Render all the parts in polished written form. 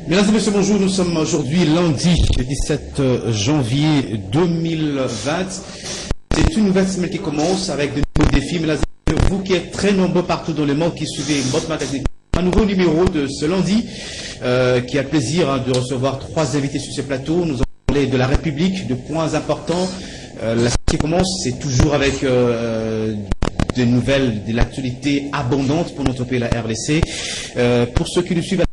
Mesdames et messieurs, bonjour. Nous sommes aujourd'hui lundi 17 janvier 2020. C'est une nouvelle semaine qui commence avec de nouveaux défis. Mesdames et messieurs, vous qui êtes très nombreux partout dans le monde qui suivez votre magazine, un nouveau numéro de ce lundi qui a le plaisir de recevoir trois invités sur ce plateau. Nous allons parler de la République, de points importants. La semaine qui commence, c'est toujours avec des nouvelles, de l'actualité abondante pour notre pays, la RDC. Pour ceux qui nous suivent à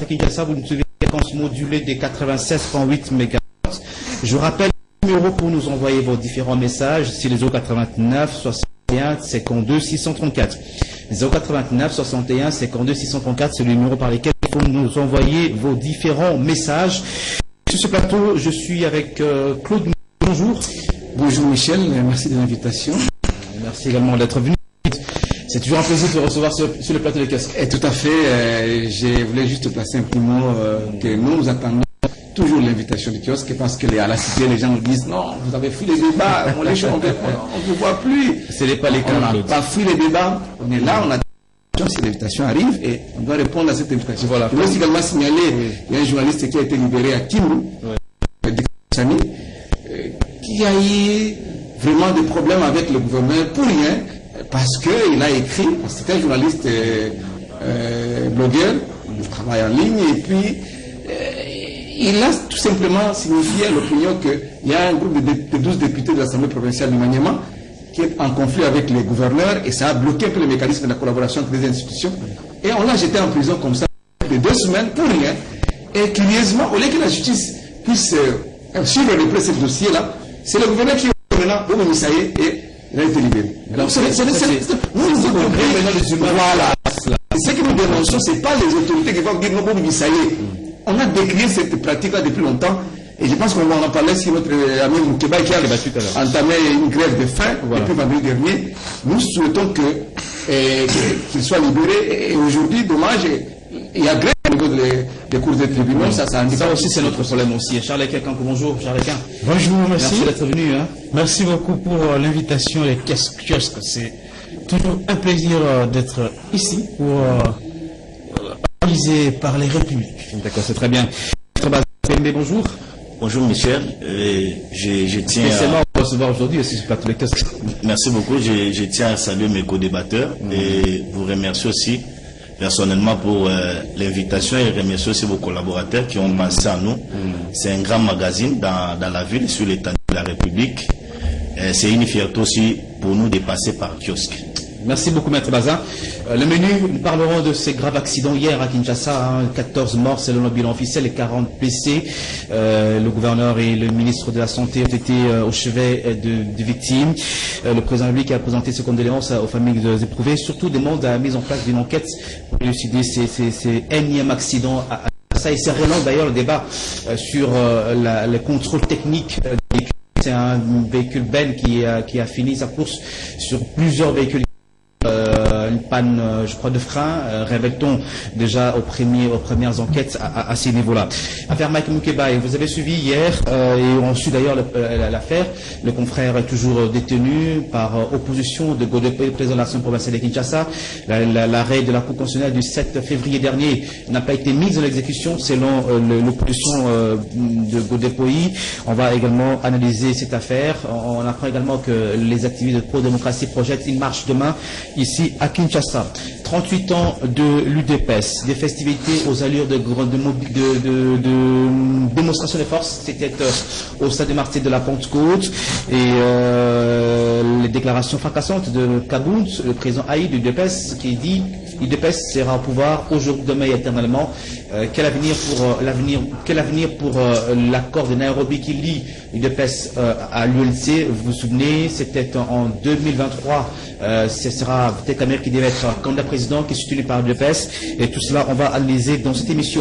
Kinshasa, vous nous suivez à la fréquence modulée des 96.8 MHz. Je rappelle le numéro pour nous envoyer vos différents messages, c'est les 089 61 52 634. 089 61 52 634, c'est le numéro par lequel il faut nous envoyer vos différents messages. Sur ce plateau, je suis avec Claude. Bonjour. Bonjour Michel, merci de l'invitation. Merci également d'être venu. C'est toujours un plaisir de te recevoir sur le plateau de Kiosque. Et tout à fait, je voulais juste placer un petit mot que nous attendons toujours l'invitation du Kiosque parce que à la cité, les gens nous disent non, vous avez fui les débats, on ne vous voit plus. Ce n'est pas les cas. On n'a pas fui les débats, on est là, on a si l'invitation arrive et on doit répondre à cette invitation. Voilà. Je voulais aussi également signaler, il y a un journaliste qui a été libéré à Kimou, qui a eu vraiment des problèmes avec le gouverneur pour rien, parce qu'il a écrit, c'était un journaliste blogueur, il travaille en ligne, et puis il a tout simplement signifié à l'opinion qu'il y a un groupe de 12 députés de l'Assemblée provinciale du Maniema qui est en conflit avec les gouverneurs, et ça a bloqué un peu le mécanisme de la collaboration entre les institutions, et on l'a jeté en prison comme ça de 2 semaines pour rien, et curieusement, au lieu que la justice puisse suivre de près ce dossier-là, c'est le gouverneur qui est maintenant au Misaïe et il a été libéré. Donc, voilà. Ce que nous dénonçons, ce n'est pas les autorités qui vont dire non, au Misaïe. On a décrié cette pratique-là depuis longtemps. Et je pense qu'on va en parler si notre ami Moukeba qui a entamé une grève de faim depuis vendredi dernier. Nous souhaitons qu'il soit libéré. Et aujourd'hui, dommage, il y a grève au niveau des cours des tribunaux. Ça aussi, c'est notre problème aussi. Charles Ekin, bonjour. Charles Ekin. Bonjour, merci d'être venu. Merci beaucoup pour l'invitation et les kiosques. C'est toujours un plaisir d'être ici pour analyser par les républiques. D'accord, c'est très bien. Bonjour. Bonjour Michel, je tiens à recevoir aujourd'hui aussi sur plateau de kiosque. Merci beaucoup, je tiens à saluer mes co-débatteurs et vous remercier aussi personnellement pour l'invitation et remercier aussi vos collaborateurs qui ont pensé à nous. C'est un grand magazine dans la ville sur l'étendue de la République. C'est une fierté aussi pour nous de passer par kiosque. Merci beaucoup, Maître Bazin. Le menu, nous parlerons de ces graves accidents hier à Kinshasa, 14 morts selon le bilan officiel et 40 blessés. Le gouverneur et le ministre de la Santé ont été au chevet de victimes. Le président public a présenté ses condoléances aux familles éprouvées, surtout demande la mise en place d'une enquête pour élucider ces énièmes accidents à Kinshasa. Et c'est relance d'ailleurs le débat sur le contrôle technique des véhicules. C'est un véhicule Ben qui a fini sa course sur plusieurs véhicules. Une panne, je crois, de frein, révèle-t-on déjà aux premières enquêtes à ces niveaux-là. Affaire Mike Moukeba, vous avez suivi hier, et on suit d'ailleurs l'affaire. Le confrère est toujours détenu par opposition de Godepé, président de l'Assemblée provinciale de Kinshasa. L'arrêt de la Cour constitutionnelle du 7 février dernier n'a pas été mis en exécution selon l'opposition de Godepé. On va également analyser cette affaire. On apprend également que les activistes de pro-démocratie projettent une marche demain ici à Kinshasa. 38 ans de l'UDPS, des festivités aux allures de démonstration de force, c'était au stade de Martyrs de la Pentecôte, et les déclarations fracassantes de Kaboun, le président Haït de l'UDPS, qui dit l'UDPS sera au pouvoir aujourd'hui, demain et éternellement. Quel avenir pour l'accord de Nairobi qui lie l'UDPS à l'UNC? Vous vous souvenez, c'était en 2023. Ce sera peut-être Kamer qui devait être candidat président, qui est soutenu par l'UDPS. Et tout cela, on va analyser dans cette émission.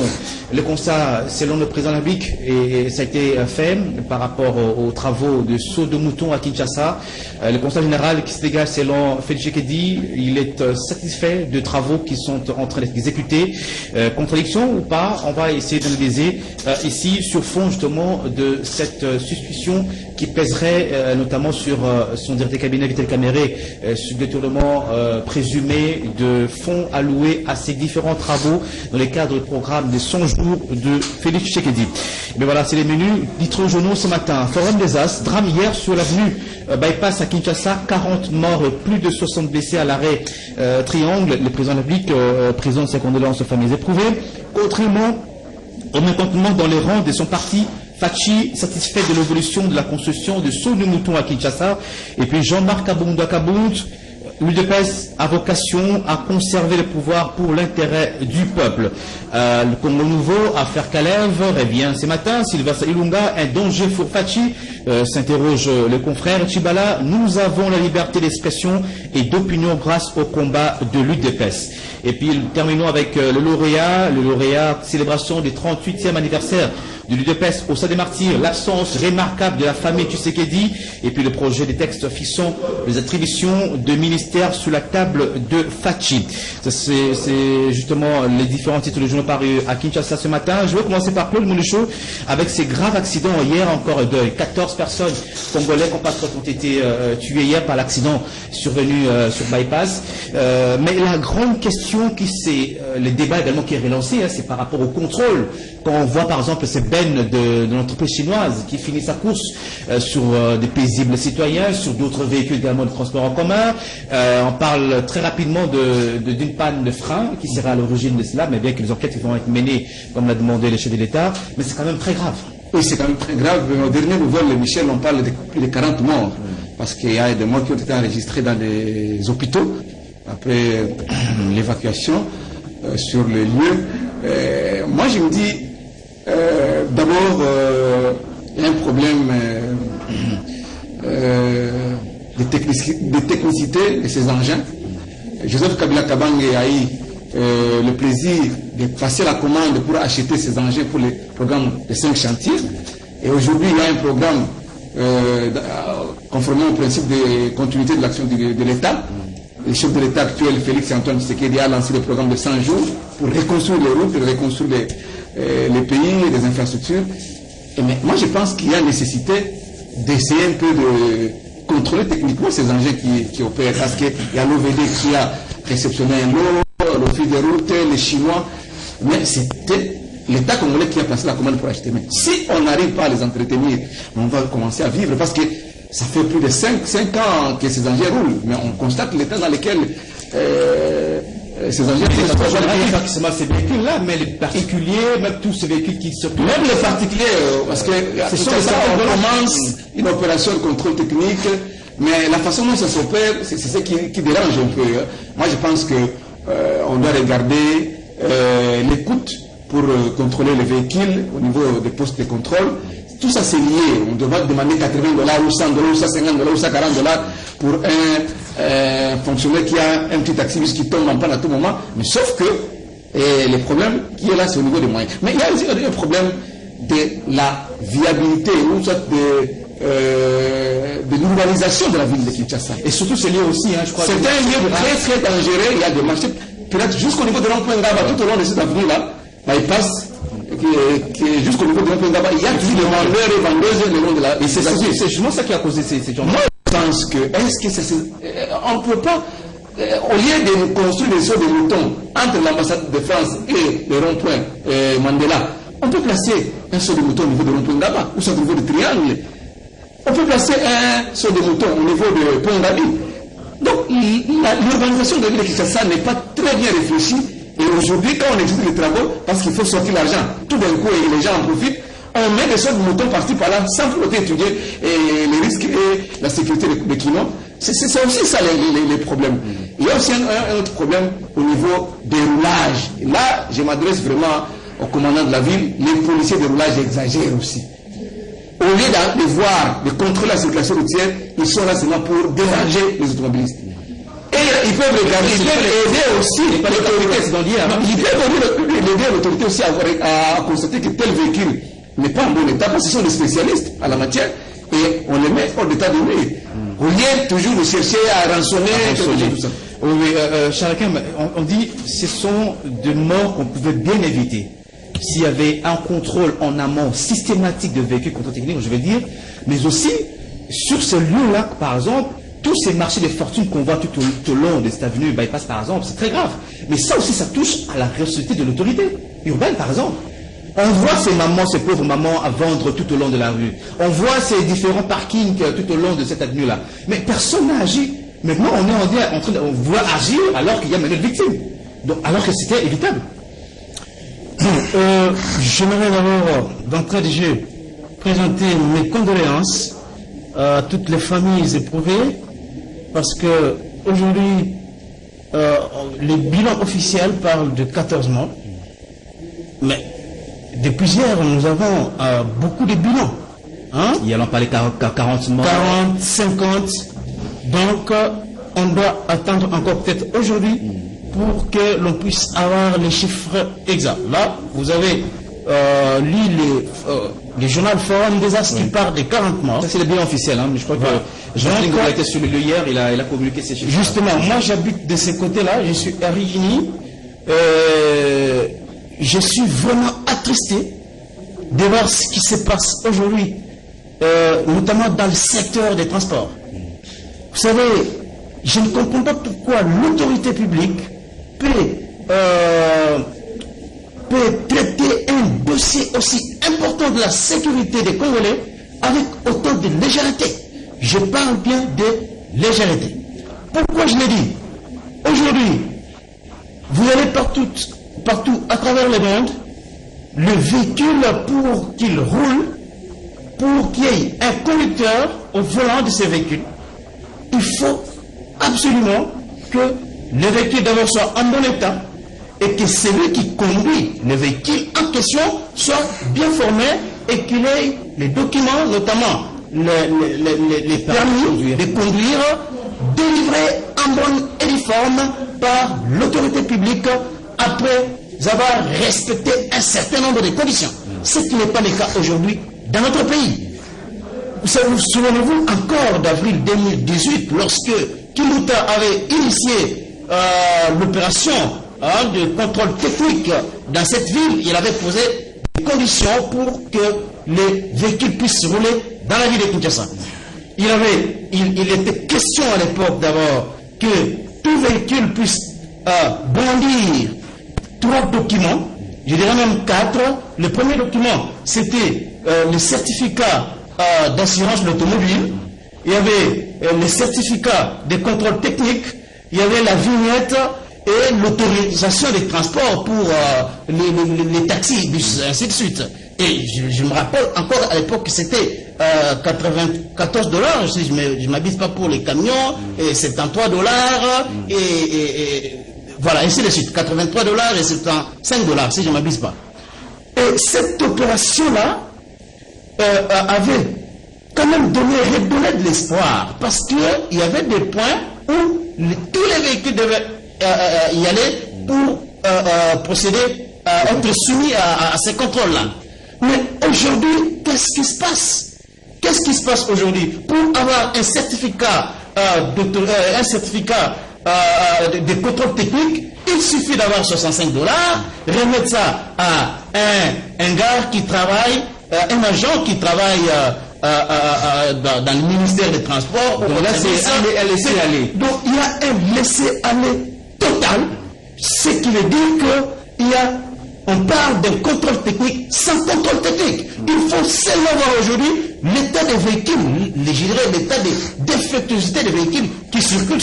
Le constat, selon le président de la République, et ça a été fait par rapport aux travaux de saut de mouton à Kinshasa. Le constat général qui se dégage, selon Félix Tshisekedi, il est satisfait de travaux qui sont en train d'être exécutés. Contradiction ou pas, on va essayer d'analyser ici sur fond justement de cette suspicion qui pèserait notamment sur son directeur cabinet Vital Caméré, sur le détournement présumé de fonds alloués à ces différents travaux dans le cadre du programme des 100 jours de Félix Tshisekedi. Mais voilà, c'est les menus titres journaux ce matin. Forum des As, drame hier sur l'avenue Bypass à Kinshasa, 40 morts et plus de 60 blessés à l'arrêt Triangle. Le président de la République présente ses condoléances aux familles éprouvées. Contrairement au mécontentement dans les rangs de son parti, Fachi, satisfait de l'évolution de la construction de Saut de Mouton à Kinshasa. Et puis Jean-Marc Abound l'UDPS a vocation à conserver le pouvoir pour l'intérêt du peuple. Le Congo Nouveau, affaire Kalev, revient ce matin. Sylvestre Ilunga, un danger pour Fachi, s'interroge le confrère Chibala. Nous avons la liberté d'expression et d'opinion grâce au combat de l'UDPS. Et puis terminons avec le lauréat célébration du 38e anniversaire de l'UDPS au Stade des Martyrs, l'absence remarquable de la famille Tshisekedi, et puis le projet des textes fixant les attributions de ministères sur la table de Fachi. C'est justement les différents titres de journaux parus à Kinshasa ce matin. Je vais commencer par Claude Moulichou avec ces graves accidents hier encore deuil. 14 personnes congolais compatriotes ont été tuées hier par l'accident survenu sur Bypass. Mais la grande question qui c'est, le débat également qui est relancé, c'est par rapport au contrôle. Quand on voit par exemple ces bennes de l'entreprise chinoise qui finit sa course sur des paisibles citoyens, sur d'autres véhicules également de transport en commun. On parle très rapidement d'une panne de frein qui serait à l'origine de cela, mais bien que les enquêtes vont être menées comme l'a demandé le chef de l'État, mais c'est quand même très grave. Oui, c'est quand même très grave. Au dernier nouvelle, Michel, on parle de plus de 40 morts, parce qu'il y a des morts qui ont été enregistrés dans les hôpitaux après l'évacuation sur le lieu. Moi, je me dis, d'abord, il y a un problème de technicité de ces engins. Joseph Kabila Kabange a eu le plaisir de passer la commande pour acheter ces engins pour le programme de 5 chantiers. Et aujourd'hui, il y a un programme conformément au principe de continuité de l'action de l'État. Le chef de l'État actuel, Félix Antoine Tshisekedi, a lancé le programme de 100 jours pour reconstruire les routes, reconstruire les pays et les infrastructures. Mais moi, je pense qu'il y a nécessité d'essayer un peu de contrôler techniquement ces engins qui opèrent, parce qu'il y a l'OVD qui a réceptionné un lot, l'Office des routes, les Chinois, mais c'était l'État congolais qui a passé la commande pour acheter. Mais si on n'arrive pas à les entretenir, on va commencer à vivre, parce que ça fait plus de 5 ans que ces engins roulent, mais on constate l'état dans lequel ces engins pas seulement ces véhicules-là, mais les particuliers, même tous ces véhicules qui circulent. Même les particuliers, parce que c'est ça, on commence une opération de contrôle technique, mais la façon dont ça s'opère, c'est ce qui dérange un peu. Moi, je pense que on doit regarder les coûts pour contrôler les véhicules au niveau des postes de contrôle. Tout ça c'est lié. On devra demander $80 ou $100 ou $150 ou $140 pour un fonctionnaire qui a un petit taxi qui tombe en panne à tout moment. Mais sauf que le problème qui est là, c'est au niveau des moyens. Mais il y a aussi un problème de la viabilité ou soit de l'urbanisation de la ville de Kinshasa. Et surtout c'est lié aussi, je crois. C'est un lieu très très dangereux. Il y a des marchés peut-être jusqu'au niveau de l'emploi Ngaba, tout au long de cette avenue-là, bypass. Qui est jusqu'au niveau de l'emploi Ngaba, il y a toujours des vendeurs et vendeuses le long de la. Et c'est justement ça qui a causé ces gens. Moi, je pense que, on ne peut pas, au lieu de construire des sauts de moutons entre l'ambassade de France et le rond-point Mandela, on peut placer un saut de mouton au niveau de rond-point Ngaba, ou soit au niveau de Triangle. On peut placer un saut de mouton au niveau de Pont Ngabi. Donc, l'urbanisation de la ville de Kinshasa n'est pas très bien réfléchie. Et aujourd'hui, quand on exécute les travaux, parce qu'il faut sortir l'argent, tout d'un coup, et les gens en profitent, on met des sortes de moutons par-ci par-là, sans pour autant étudier les risques et la sécurité des clients. C'est aussi ça les problèmes. Il y a aussi un autre problème au niveau des roulages. Et là, je m'adresse vraiment au commandant de la ville, les policiers de roulage exagèrent aussi. Au lieu de voir, de contrôler la circulation routière, ils sont là seulement pour déranger les automobilistes. Et ils peuvent regarder, ils peuvent aider aussi l'autorité. Ils peuvent aider l'autorité aussi à constater que tel véhicule n'est pas en bon état, parce que ce sont des spécialistes à la matière, et on les met hors d'état de nuire. Au lieu toujours de chercher à rançonner, tout ça. Oui, Charakem, on dit que ce sont des morts qu'on pouvait bien éviter. s'il y avait un contrôle en amont systématique de véhicules contrôle technique, je vais dire, mais aussi sur ce lieu-là, par exemple, tous ces marchés de fortune qu'on voit tout au long de cette avenue Bypass, par exemple, c'est très grave. Mais ça aussi, ça touche à la responsabilité de l'autorité urbaine, par exemple. On voit ces mamans, ces pauvres mamans à vendre tout au long de la rue. On voit ces différents parkings tout au long de cette avenue-là. Mais personne n'a agi. Maintenant, on est en train de vouloir agir alors qu'il y a maintenant une victime. Donc, alors que c'était évitable. J'aimerais d'abord, d'entrée de jeu, présenter mes condoléances à toutes les familles éprouvées, parce que aujourd'hui, les bilans officiels parlent de 14 morts, mais depuis hier, nous avons beaucoup de bilans. Hein? Hier, on parlait 40 morts. 40, 50. Donc, on doit attendre encore peut-être aujourd'hui pour que l'on puisse avoir les chiffres exacts. Là, vous avez lu les journal Forum des As qui parle de 40 morts. Ça, c'est le bilan officiel. Hein, mais je crois que Jean-Claude a été sur le lieu hier, il a communiqué ces chiffres. Justement, moi j'habite de ce côté-là, je suis à Rigini. Je suis vraiment attristé de voir ce qui se passe aujourd'hui, notamment dans le secteur des transports. Vous savez, je ne comprends pas pourquoi l'autorité publique peut traiter un dossier aussi important de la sécurité des Congolais avec autant de légèreté. Je parle bien de légèreté. Pourquoi je le dis? Aujourd'hui, vous allez partout à travers le monde, le véhicule pour qu'il roule, pour qu'il y ait un conducteur au volant de ce véhicule, il faut absolument que le véhicule d'abord soit en bon état et que celui qui conduit le véhicule en question soit bien formé et qu'il ait les documents, notamment les permis de conduire, délivrés en bonne et due forme par l'autorité publique après avoir respecté un certain nombre de conditions. Ce qui n'est pas le cas aujourd'hui dans notre pays. Vous souvenez-vous encore d'avril 2018, lorsque Kilouta avait initié l'opération de contrôle technique dans cette ville, il avait posé des conditions pour que les véhicules puissent rouler dans la ville de Kinshasa. Il était question à l'époque d'abord que tout véhicule puisse brandir 3 documents, je dirais même 4. Le premier document, c'était le certificat d'assurance de l'automobile, il y avait le certificat de contrôle technique, il y avait la vignette et l'autorisation des transports pour les taxis, bus, ainsi de suite. Et je me rappelle encore à l'époque que c'était $94, si je ne m'abuse pas, pour les camions, et $73, et voilà, ainsi de suite, $83 et $75, si je ne m'abuse pas. Et cette opération-là avait quand même redonné de l'espoir, parce qu'il y avait des points où tous les véhicules devaient y aller pour procéder à être soumis à ces contrôles-là. Mais aujourd'hui, qu'est-ce qui se passe? Qu'est-ce qui se passe aujourd'hui? Pour avoir un certificat de contrôle technique, il suffit d'avoir $65, remettre ça à un gars qui travaille, un agent qui travaille dans le ministère des Transports. Donc là, c'est un laisser-aller. Donc il y a un laisser-aller total, ce qui veut dire on parle d'un contrôle technique sans contrôle technique. Il faut seulement voir aujourd'hui l'état des véhicules, l'état de défectuosité des véhicules qui circulent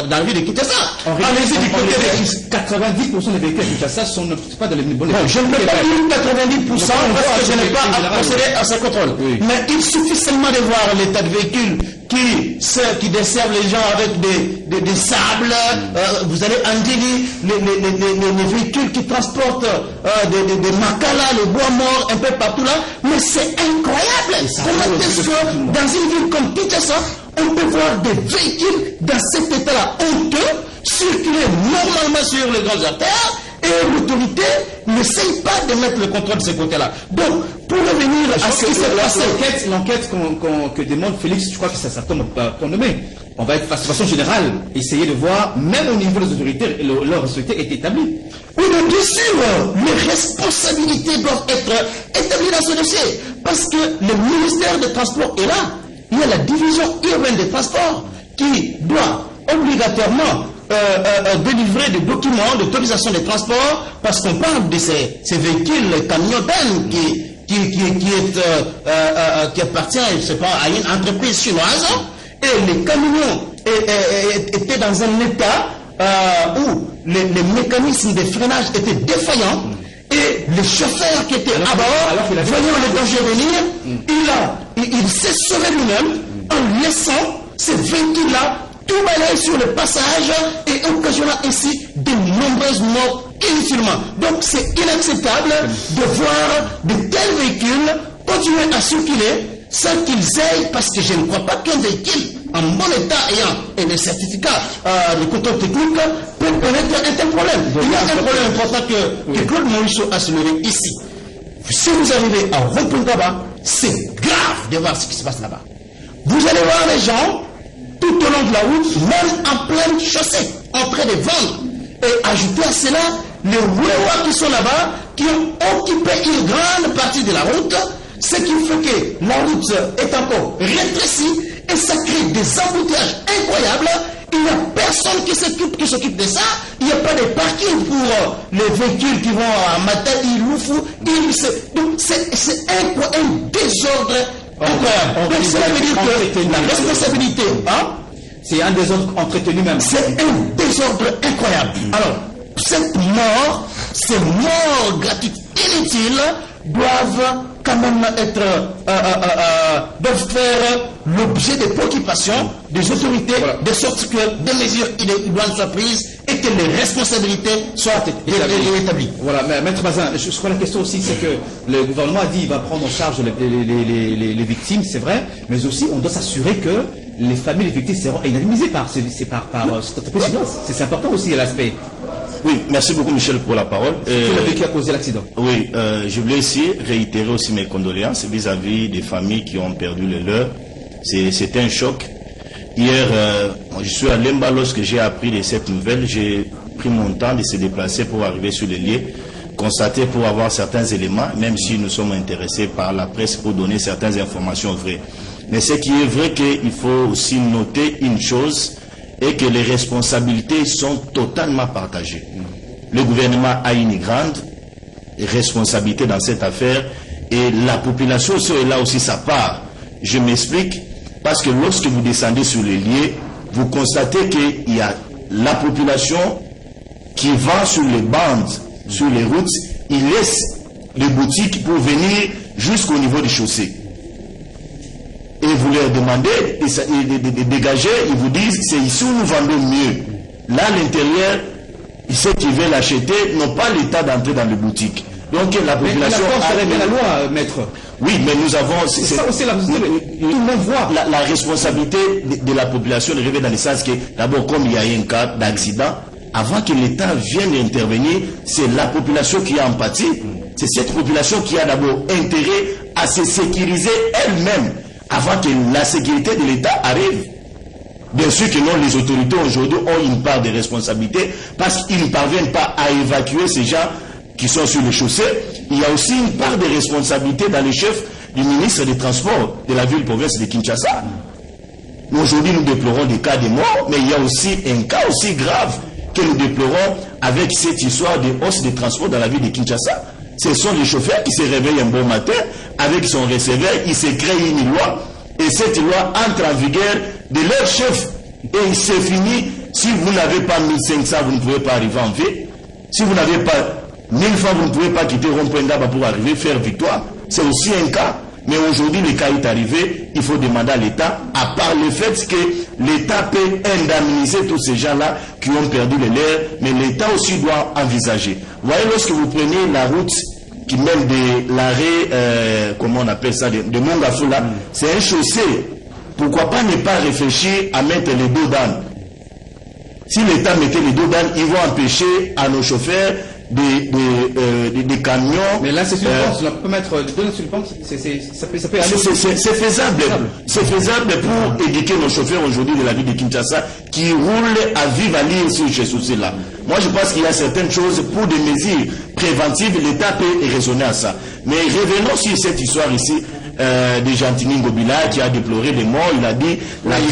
dans la ville de Kinshasa. Allez-y du côté de 90% des véhicules à Kinshasa ne sont pas dans les bonnes états. Je ne peux pas dire 90% parce que je n'ai pas procédé à ce contrôle. Oui. Mais il suffit seulement de voir l'état de véhicules qui desservent les gens avec des sables. Vous allez en dire les véhicules qui transportent des macala, les bois morts un peu partout là. Mais c'est incroyable. Comment est-ce que dans une ville comme Kinshasa, on peut voir des véhicules dans cet état-là honteux circuler normalement sur les grandes artères et l'autorité n'a n'essaye pas de mettre le contrôle de ce côté-là. Donc, pour revenir à ce qui s'est passé... L'enquête que demande Félix, je crois que ça tombe pour nommer. On va être, de façon générale, essayer de voir, même au niveau des autorités, leur responsabilité est établie. Oui, mais bien sûr, les responsabilités doivent être établies dans ce dossier. Parce que le ministère des Transports est là. Il y a la division urbaine des transports qui doit obligatoirement délivrer des documents d'autorisation des transports, parce qu'on parle de ces véhicules camions-bennes qui appartient, je sais pas, à une entreprise chinoise, et les camions étaient dans un état où les mécanismes de freinage étaient défaillants, et les chauffeurs qui étaient à bord, voyant le danger venir, il s'est sauvé lui-même en laissant ces véhicules-là tout balayer sur le passage et occasionnant ainsi de nombreuses morts inutilement. Donc c'est inacceptable de voir de tels véhicules continuer à circuler sans qu'ils aient, parce que je ne crois pas qu'un véhicule en bon état ayant des certificats de contrôle technique peut connaître un tel problème. Il y a un problème important que Claude Moïse a soulevé ici. Si vous arrivez à Ropongaba, c'est grave de voir ce qui se passe là-bas. Vous allez voir les gens tout au long de la route, même en pleine chaussée, en train de vendre. Et ajouter à cela les Wewa qui sont là-bas, qui ont occupé une grande partie de la route, ce qui fait que la route est encore rétrécie et ça crée des embouteillages incroyables. Il n'y a personne qui s'occupe de ça. Il n'y a pas de parking pour les véhicules qui vont à Matadi, Loufou. Donc c'est un désordre incroyable. Donc cela veut dire que la responsabilité, c'est un désordre entretenu même. C'est un désordre incroyable. Alors, cette mort, ces morts gratuites inutiles doivent quand même être, doivent faire l'objet de préoccupations des autorités, de sorte que des mesures idoines soient prises et que les responsabilités soient établies. Voilà, mais Maître Bazin, je crois que la question aussi, c'est que le gouvernement a dit qu'il va prendre en charge les victimes, c'est vrai, mais aussi on doit s'assurer que les familles des victimes seront indemnisées par cette entreprise. C'est important aussi l'aspect. Oui, merci beaucoup Michel pour la parole. Qui a causé l'accident. Oui, je voulais ici réitérer aussi mes condoléances vis-à-vis des familles qui ont perdu les leurs. C'était un choc. Hier, je suis à Lemba, lorsque j'ai appris de cette nouvelle, j'ai pris mon temps de se déplacer pour arriver sur les lieux, constater pour avoir certains éléments, même si nous sommes intéressés par la presse pour donner certaines informations vraies. Mais ce qui est vrai, qu'il faut aussi noter une chose, et que les responsabilités sont totalement partagées. Le gouvernement a une grande responsabilité dans cette affaire et la population aussi est là aussi sa part. Je m'explique, parce que lorsque vous descendez sur les lieux, vous constatez qu'il y a la population qui va sur les bandes, sur les routes, ils laissent les boutiques pour venir jusqu'au niveau des chaussées. Et vous leur demandez de dégager, ils vous disent c'est ici où nous vendons mieux. Là, à l'intérieur, ceux qui veulent l'acheter n'ont pas l'état d'entrer dans les boutiques. Donc la population. Mais la loi, maître. Oui, mais nous avons. C'est ça aussi la responsabilité. Tout le monde voit. La responsabilité de la population revient dans le sens que, d'abord, comme il y a eu un cas d'accident, avant que l'État vienne intervenir, c'est la population qui a empathie. C'est cette population qui a d'abord intérêt à se sécuriser elle-même, avant que la sécurité de l'État arrive. Bien sûr que non, les autorités aujourd'hui ont une part de responsabilité parce qu'ils ne parviennent pas à évacuer ces gens qui sont sur les chaussées. Il y a aussi une part de responsabilité dans le chef du ministre des Transports de la ville-province de Kinshasa. Aujourd'hui, nous déplorons des cas de mort, mais il y a aussi un cas aussi grave que nous déplorons avec cette histoire de hausse des transports dans la ville de Kinshasa. Ce sont les chauffeurs qui se réveillent un bon matin, avec son receveur, il se crée une loi, et cette loi entre en vigueur de leur chef. Et c'est fini, si vous n'avez pas 1500, vous ne pouvez pas arriver en ville. Si vous n'avez pas 1000 francs, vous ne pouvez pas quitter Rond-Point-Ngaba pour arriver faire victoire. C'est aussi un cas. Mais aujourd'hui, le cas est arrivé, il faut demander à l'État, à part le fait que l'État peut indemniser tous ces gens-là qui ont perdu les leurs, mais l'État aussi doit envisager. Vous voyez, lorsque vous prenez la route qui mène de l'arrêt, comment on appelle ça, de Mongafula, c'est un chaussée. Pourquoi pas ne pas réfléchir à mettre les dos d'âne? Si l'État mettait les dos d'âne, ils vont empêcher à nos chauffeurs de camions. Mais là, c'est sur le pont, on peut mettre deux sur le pont, ça peut aller. C'est faisable. C'est faisable pour éduquer nos chauffeurs aujourd'hui de la ville de Kinshasa qui roulent à vive allure sur ces soucis-là. Moi, je pense qu'il y a certaines choses pour des mesures préventives, l'État peut raisonner à ça. Mais revenons sur cette histoire ici. De Gentilini Ngobila qui a déploré les morts, il a dit la ville.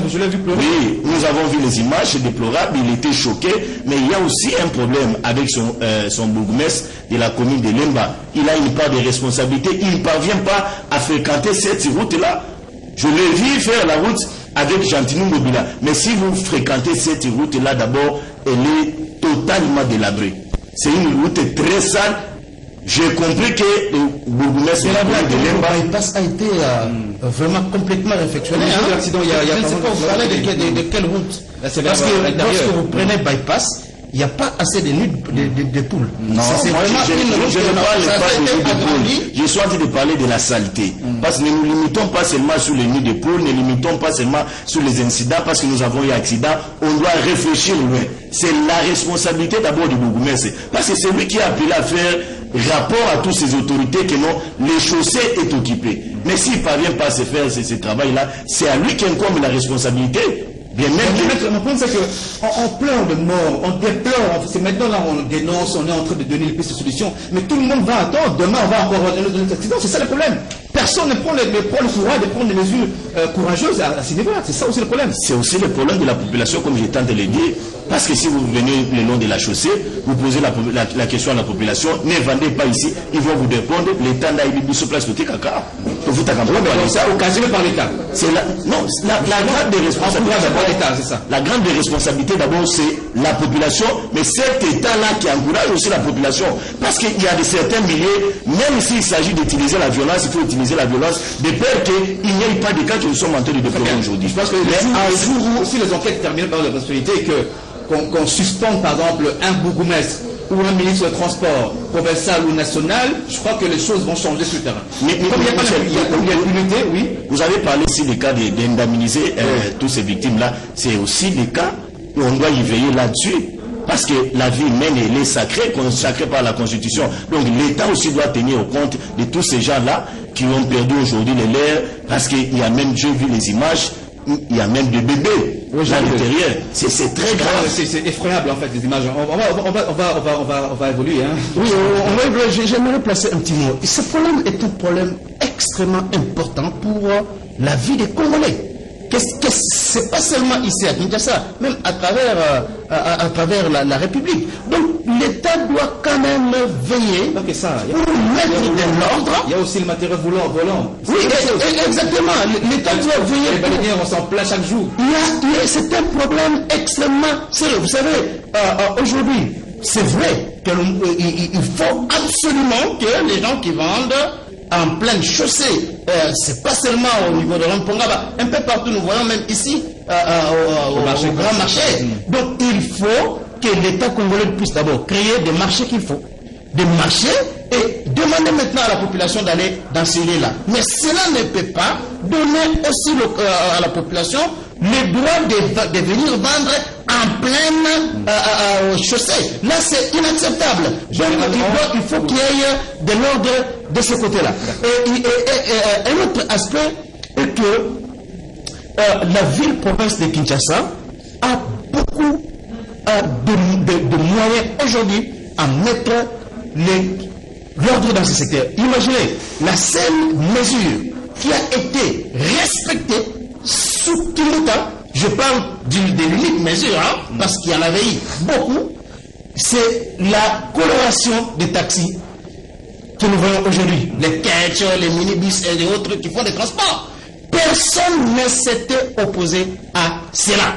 Je l'ai vu pleurer. Oui, nous avons vu les images, c'est déplorable, il était choqué, mais il y a aussi un problème avec son bourgmestre de la commune de Lemba. Il a une part de responsabilité, il ne parvient pas à fréquenter cette route-là. Je l'ai vu faire la route avec Gentilini Ngobila, mais si vous fréquentez cette route-là, d'abord, elle est totalement délabrée. C'est une route très sale. J'ai compris que le bourgmestre de Lemba a été vraiment complètement réfectionné. Je ne sais pas, vous parlez de quelle route? Parce que lorsque vous prenez bypass, il n'y a pas assez de nids de poules. Non, moi, je ne parle pas de nids de poules. Je suis en train de parler de la saleté. Parce que ne nous limitons pas seulement sur les nids de poules, ne limitons pas seulement sur les incidents, parce que nous avons eu un accident. On doit réfléchir loin. C'est la responsabilité d'abord du bourgmestre. Parce que c'est lui qui a appelé à faire rapport à toutes ces autorités que non, les chaussées est occupées. Mais s'il ne parvient pas à se faire ce travail-là, c'est à lui qu'incombe la responsabilité. Bien même mon point, c'est qu'on pleure de mort, on déplore, c'est maintenant là on dénonce, on est en train de donner les pistes de solutions, mais tout le monde va attendre, demain on va encore avoir un autre accident, c'est ça le problème. Personne ne prend le courage de prendre des mesures courageuses à ce niveau-là, c'est ça aussi le problème. C'est aussi le problème de la population, comme j'ai tenté de le dire, parce que si vous venez le long de la chaussée, vous posez la question à la population, ne vendez pas ici, ils vont vous répondre, l'État n'a eu sur place de caca. Vous c'est occasionné par l'État. C'est la grande des responsabilités. La grande des responsabilités d'abord c'est la population, mais cet État-là qui encourage aussi la population. Parce qu'il y a de certains milieux, même s'il s'agit d'utiliser la violence, il faut utiliser la violence de peur qu'il n'y ait pas de cas que nous sommes en train de déplorer aujourd'hui. Je pense que un jour où si les enquêtes terminent par la responsabilité qu'on suspende par exemple un bourgmestre ou un ministre des Transports, provincial ou national, je crois que les choses vont changer sur le terrain. Mais comme il y a l'unité, oui. Vous avez parlé ici des cas d'indemniser toutes ces victimes-là. C'est aussi des cas où on doit y veiller là-dessus. Parce que la vie humaine, elle est sacrée, consacrée par la Constitution. Donc l'État aussi doit tenir compte de tous ces gens-là qui ont perdu aujourd'hui les leurs. Parce qu'il y a même, j'ai vu les images, il y a même des bébés à l'intérieur. C'est très grave. C'est effroyable en fait les images. On va évoluer. Hein. Oui, j'aimerais placer un petit mot. Ce problème est un problème extrêmement important pour la vie des Congolais. C'est pas seulement ici à Kinshasa, même à travers la République. Donc l'État doit quand même veiller pour mettre de l'ordre. Il y a aussi le matériel volant. Oui, exactement. L'État doit veiller. Les baleinières, on s'en plaint chaque jour. C'est un problème extrêmement sérieux. Vous savez, aujourd'hui, c'est vrai qu'il faut absolument que les gens qui vendent en pleine chaussée, c'est pas seulement au niveau de Rampongaba, un peu partout, nous voyons même ici au grand marché. Donc il faut que l'État congolais puisse d'abord créer des marchés qu'il faut, des marchés, et demander maintenant à la population d'aller dans ces lieux-là. Mais cela ne peut pas donner aussi à la population le droit de venir vendre en pleine chaussée. Là, c'est inacceptable. Donc, il faut qu'il y ait de l'ordre de ce côté-là. Et un autre aspect est que la ville-province de Kinshasa a beaucoup de moyens aujourd'hui à mettre l'ordre dans ce secteur. Imaginez la seule mesure qui a été respectée sous tout le temps, je parle de l'unique mesure, parce qu'il y en avait eu beaucoup, c'est la coloration des taxis que nous voyons aujourd'hui. Les catchs, les minibus et les autres qui font des transports. Personne ne s'était opposé à cela.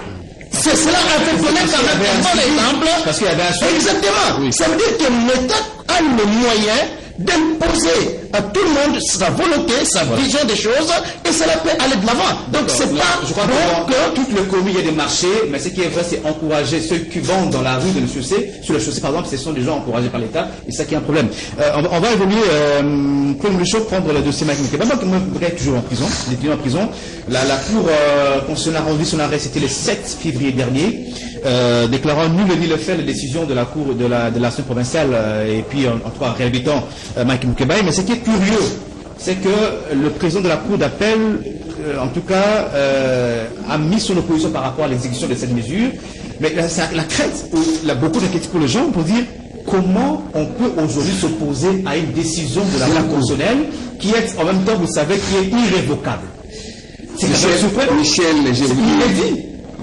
C'est cela a fait connaître quand même un bon exemple. Parce qu'il y avait un exactement. Oui. Ça veut dire que l'État a le moyen d'imposer à tout le monde sa volonté, sa vision des choses, et cela peut aller de l'avant. Donc c'est pas... Je crois que toute le commun, il y a des marchés, mais ce qui est vrai, c'est encourager ceux qui vendent dans la rue de la chaussée. Sur la chaussée, par exemple, ce sont des gens encouragés par l'État, et c'est ça qui est un problème. On va évoluer, comme le choc, prendre le dossier Mike Mukeba. Moi, je est toujours en prison, il est toujours en prison. La Cour constitutionnelle a rendu son arrêt, c'était le 7 février dernier. déclarant nul ni le fait la décision de la Cour de l'Assemblée provinciale et puis en tout cas réhabilitant Mike Mukebai. Mais ce qui est curieux, c'est que le président de la Cour d'appel, en tout cas, a mis son opposition par rapport à l'exécution de cette mesure. Mais la crainte, beaucoup d'inquiétude pour les gens pour dire comment on peut aujourd'hui s'opposer à une décision de la Cour constitutionnelle qui est en même temps, vous savez, qui est irrévocable. Michel,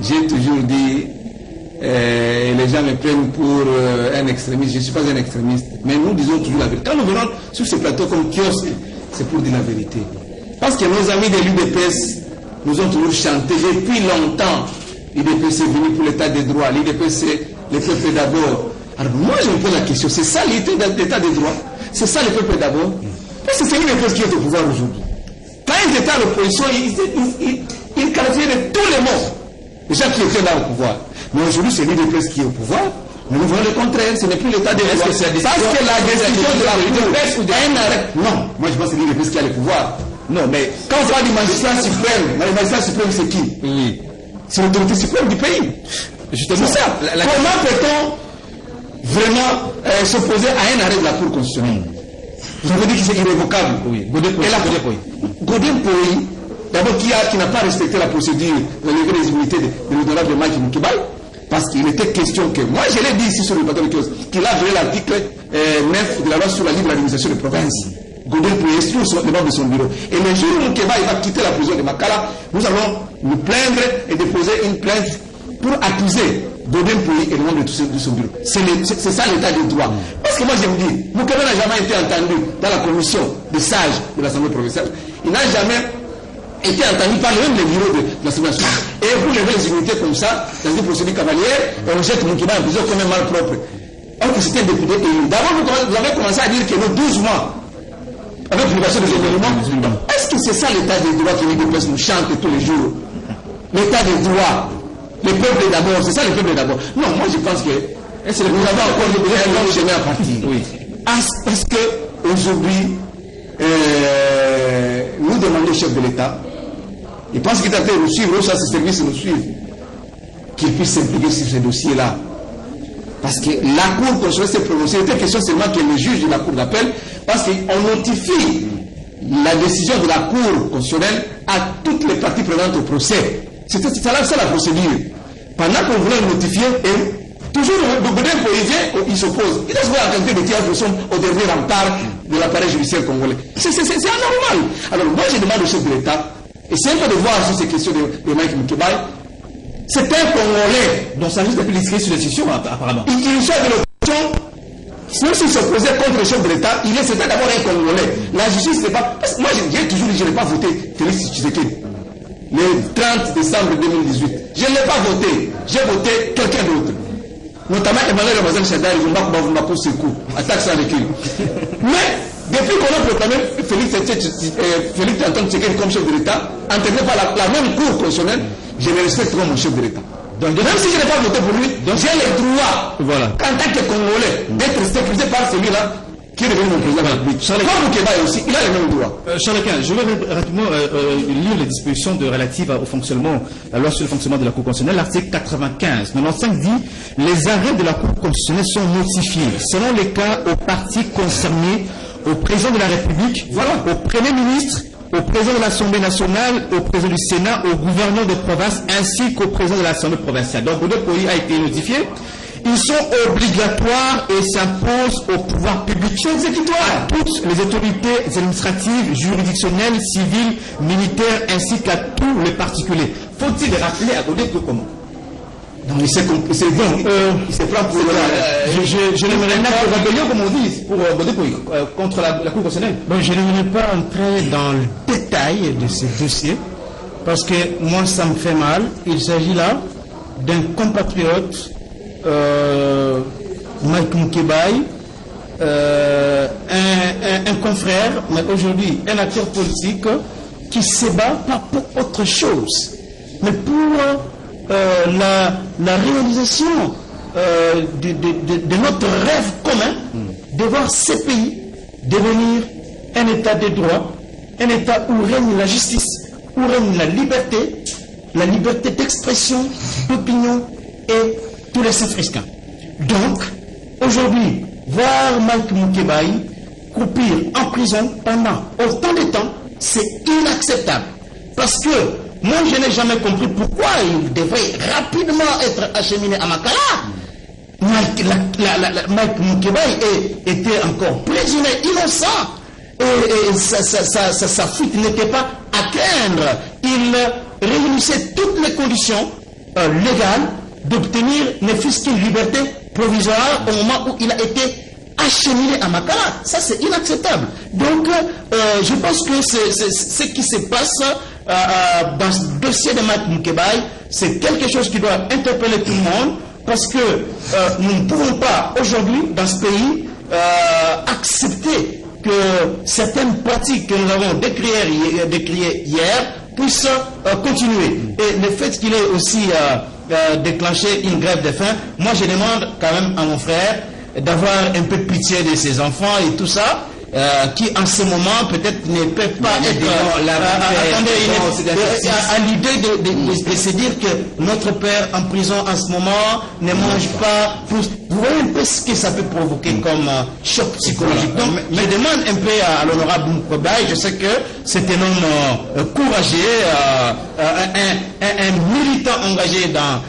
j'ai toujours dit, les gens me prennent pour un extrémiste. Je ne suis pas un extrémiste, mais nous disons toujours la vérité. Quand nous venons sur ce plateau comme kiosque, c'est pour dire la vérité. Parce que nos amis de l'UDPS nous ont toujours chanté depuis longtemps. L'UDPS est venu pour l'état des droits. L'UDPS, c'est le peuple d'abord. Alors moi, je me pose la question, c'est ça l'état des droits? C'est ça le peuple d'abord? Parce que c'est l'UDPS qui est au pouvoir aujourd'hui. Quand ils étaient à l'opposition, ils qualifiaient de tous les mots les gens qui étaient là au pouvoir. Mais aujourd'hui, c'est l'UDPS qui est au pouvoir. Mais nous voyons le contraire, ce n'est plus l'état des droits. Parce que la décision de la l'UDPS ou d'un arrêt. Non, moi je pense que c'est l'UDPS qui a le pouvoir. Non, mais quand on parle du magistrat suprême, le magistrat suprême c'est qui? Oui. C'est l'autorité suprême du pays. Justement. C'est ça. Comment peut-on vraiment s'opposer à un arrêt de la Cour constitutionnelle? Vous avez dit que c'est irrévocable. Oui. Godin Poyi, d'abord qui n'a pas respecté la procédure de lever les immunités de l'honorable Mike Mukebai, parce qu'il était question que, moi je l'ai dit ici sur le plateau de kiosque, qu'il a violé l'article 9 de la loi sur la libre administration des provinces. Godin Poyi est sur le bord de son bureau. Et le jour où Mukebai va quitter la prison de Makala, nous allons nous plaindre et déposer une plainte pour accuser Godin Poyi et le membre de son bureau. C'est ça l'état des droits. Parce que moi je me dis, Mukebai n'a jamais été entendu dans la commission des sages de l'Assemblée provinciale. Il n'a jamais été entendu par même les bureaux de l'Assemblée nationale. Et vous levez les immunités comme ça, dans une procédure cavalière, et on jette Mukebai en prison comme un malpropre. Alors que c'était un député élu. D'abord, vous avez commencé à dire que nos 12 mois, avec l'obligation des événements, est-ce que c'est ça l'état des droits que l'UDPS nous chante tous les jours? L'état des droits. Le peuple d'abord, c'est ça le peuple d'abord. Non, moi je pense que nous avons encore un long chemin à partir. Oui. Parce que aujourd'hui, nous demandons au chef de l'État, et pense qu'il est en train de nous suivre, ça ses services nous suivent, qu'il puisse s'impliquer sur ces dossiers-là. Parce que la Cour constitutionnelle s'est prononcée, il était question seulement que le juge de la Cour d'appel, parce qu'on notifie la décision de la Cour constitutionnelle à toutes les parties prenantes au procès. C'est ça la procédure. Pendant qu'on voulait le notifier, et toujours le Godin Poyi vient, il s'oppose. Il doit se voir en qualité de tiers personne au dernier rempart de l'appareil judiciaire congolais. C'est anormal. Alors moi je demande au chef de l'État, et c'est un peu de voir sur ces questions de Mike Mukebai, c'est un Congolais. Donc ça risque de plus discret sur les décisions apparemment. Il fait de l'opposition, même s'il s'opposait contre le chef de l'État, c'était d'abord un Congolais. La justice n'est pas. Parce que moi j'ai toujours dit, je n'ai pas voté Félix Tshisekedi. Le 30 décembre 2018. Je ne l'ai pas voté. J'ai voté quelqu'un d'autre. Notamment Emmanuel Ramazan Chadari, Vumbakou Sekou, attaque sans recul. Mais, depuis qu'on a proclamé Félix Antoine Tshisekedi comme chef de l'État, entraîné par la même Cour constitutionnelle, je le respecte comme mon chef de l'État. Donc, même si je n'ai pas voté pour lui, j'ai le droit, en tant que Congolais, d'être sécurisé par celui-là qui est devenu mon président de la République. Comme Mukebai aussi, il a les mêmes droits. Charles Quint, je vais rapidement lire les dispositions relatives au fonctionnement, la loi sur le fonctionnement de la Cour constitutionnelle. L'article 95 dit « Les arrêts de la Cour constitutionnelle sont notifiés, selon les cas, aux parties concernées, au président de la République, au Premier ministre, au président de l'Assemblée nationale, au président du Sénat, au gouverneur de province, ainsi qu'au président de l'Assemblée provinciale. » Donc, Godin Poyi a été notifié. Ils sont obligatoires et s'imposent au pouvoir public exécutoire, toutes les autorités administratives, juridictionnelles, civiles, militaires, ainsi qu'à tous les particuliers. Faut-il rappeler à Godin Poyi comment? Non, mais c'est bon. Il se prend pour je n'aimerais pas rébellion, comme on dit, pour Godin Poyi, contre la Cour constitutionnelle. Bon, je n'aimerais pas entrer dans le détail de ce dossier, parce que moi, ça me fait mal. Il s'agit là d'un compatriote, Mike Mukebai, un confrère, mais aujourd'hui un acteur politique qui se bat pas pour autre chose, mais pour la réalisation de notre rêve commun de voir ce pays devenir un état de droit, un état où règne la justice, où règne la liberté d'expression, d'opinion et tous les Centrafricains. Donc, aujourd'hui, voir Mike Moukebaï croupir en prison pendant autant de temps, c'est inacceptable. Parce que moi, je n'ai jamais compris pourquoi il devrait rapidement être acheminé à Makala. Mike Moukebaï était encore prisonnier innocent. Et sa fuite n'était pas à craindre. Il réunissait toutes les conditions légales d'obtenir ne fût-ce qu'une liberté provisoire au moment où il a été acheminé à Makala. Ça, c'est inacceptable. Donc, je pense que ce qui se passe dans ce dossier de Mike Moukebaï, c'est quelque chose qui doit interpeller tout le monde, parce que nous ne pouvons pas, aujourd'hui, dans ce pays, accepter que certaines pratiques que nous avons décriées hier puissent continuer. Et le fait qu'il ait aussi déclenché une grève de faim, moi je demande quand même à mon frère d'avoir un peu de pitié de ses enfants et tout ça, qui en ce moment peut-être ne peuvent pas être à l'idée de se dire que notre père en prison en ce moment ne mange pas. Vous voyez un peu ce que ça peut provoquer comme choc psychologique. Donc je demande un peu à l'honorable Moukebaï, je sais que c'est un homme courageux, un militant engagé dans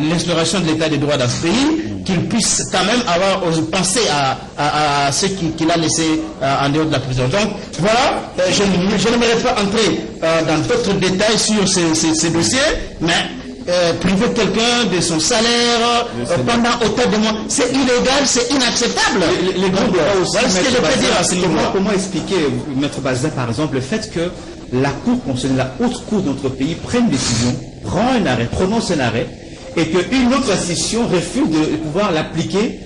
l'exploration de l'état des droits dans ce pays, qu'il puisse quand même avoir pensé à ce qu'il a laissé en dehors de la prison. Donc voilà, je n'aimerais pas entrer dans d'autres détails sur ces dossiers, mais priver quelqu'un de son salaire pendant autant de mois, c'est illégal, c'est inacceptable. Les groupes voilà ce que je peux dire à ce niveau. Comment expliquer, Maître Bazin, par exemple, le fait que la Cour constitutionnelle, la haute cour de notre pays, prenne une décision, prend un arrêt, prononce un arrêt, et qu'une autre institution refuse de pouvoir l'appliquer.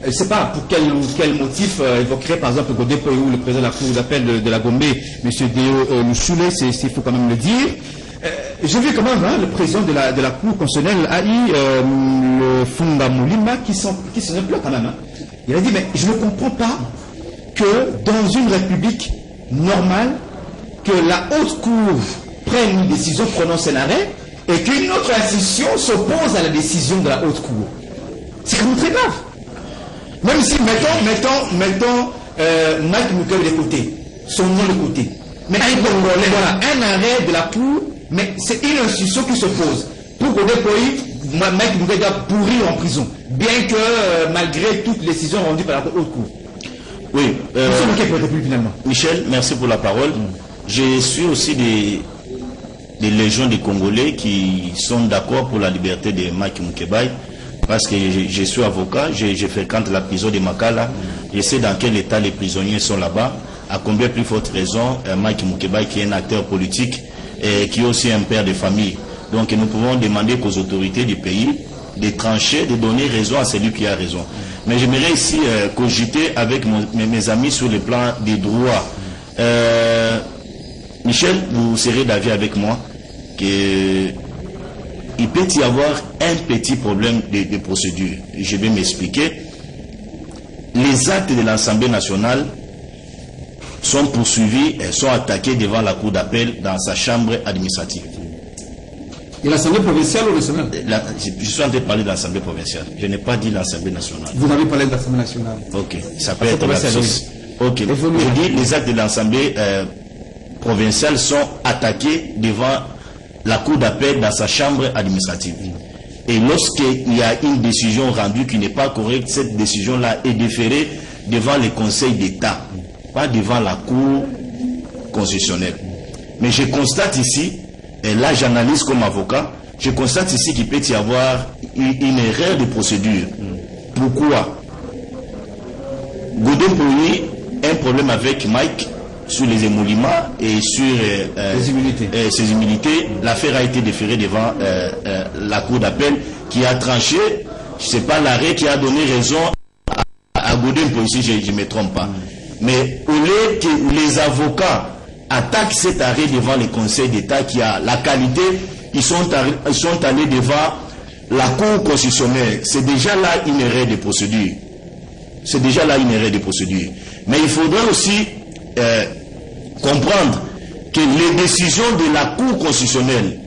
Je ne sais pas pour quel motif évoquerait par exemple Godé Poyou, le président de la Cour d'appel de la Gombe, M. Déo Louchoulé, il faut quand même le dire. J'ai vu quand même le président de la Cour constitutionnelle a eu le Funga Moulima qui s'en pleure quand même. Il a dit, mais je ne comprends pas que dans une république normale, que la haute cour prenne une décision, prononce un arrêt, et qu'une autre institution s'oppose à la décision de la haute cour. C'est quand même très grave. Même si, mettons Mike Moukebaï de côté, son nom de côté. Mais un arrêt de la cour, mais c'est une institution qui s'oppose. Pour Godé Poyou, Mike Moukebaï doit pourrir en prison, bien que malgré toutes les décisions rendues par la haute cour. Oui. Finalement. Michel, merci pour la parole. Je suis aussi des légions de Congolais qui sont d'accord pour la liberté de Mike Moukebaï, parce que je suis avocat, je fréquente la prison de Makala, je sais dans quel état les prisonniers sont là-bas, à combien plus forte raison Mike Moukebaï, qui est un acteur politique et qui est aussi un père de famille. Donc nous pouvons demander qu'aux autorités du pays de trancher, de donner raison à celui qui a raison. Mais j'aimerais ici cogiter avec mes amis sur le plan des droits. Michel, vous serez d'avis avec moi qu'il peut y avoir un petit problème de procédure. Je vais m'expliquer. Les actes de l'Assemblée nationale sont poursuivis et sont attaqués devant la Cour d'appel dans sa chambre administrative. Et l'Assemblée provinciale ou nationale? Je suis en train de parler de l'Assemblée provinciale. Je n'ai pas dit l'Assemblée nationale. Vous avez parlé de l'Assemblée nationale. Ok, ça peut être la chose. Ok, je dis les actes de l'Assemblée provinciale sont attaqués devant la Cour d'appel dans sa chambre administrative. Et lorsqu'il y a une décision rendue qui n'est pas correcte, cette décision-là est déférée devant le Conseil d'État, pas devant la Cour constitutionnelle. Mais je constate ici, et là j'analyse comme avocat, je constate ici qu'il peut y avoir une erreur de procédure. Pourquoi? Godé Poyou a un problème avec Mike sur les émoluments et sur ses immunités. L'affaire a été déférée devant la Cour d'appel qui a tranché. Je ne sais pas l'arrêt qui a donné raison à Godé Poyou, si je ne me trompe pas. Mais au lieu que les avocats attaquent cet arrêt devant le Conseil d'État qui a la qualité, ils sont allés devant la Cour constitutionnelle. C'est déjà là une erreur de procédure. C'est déjà là une erreur de procédure. Mais il faudra aussi comprendre que les décisions de la Cour constitutionnelle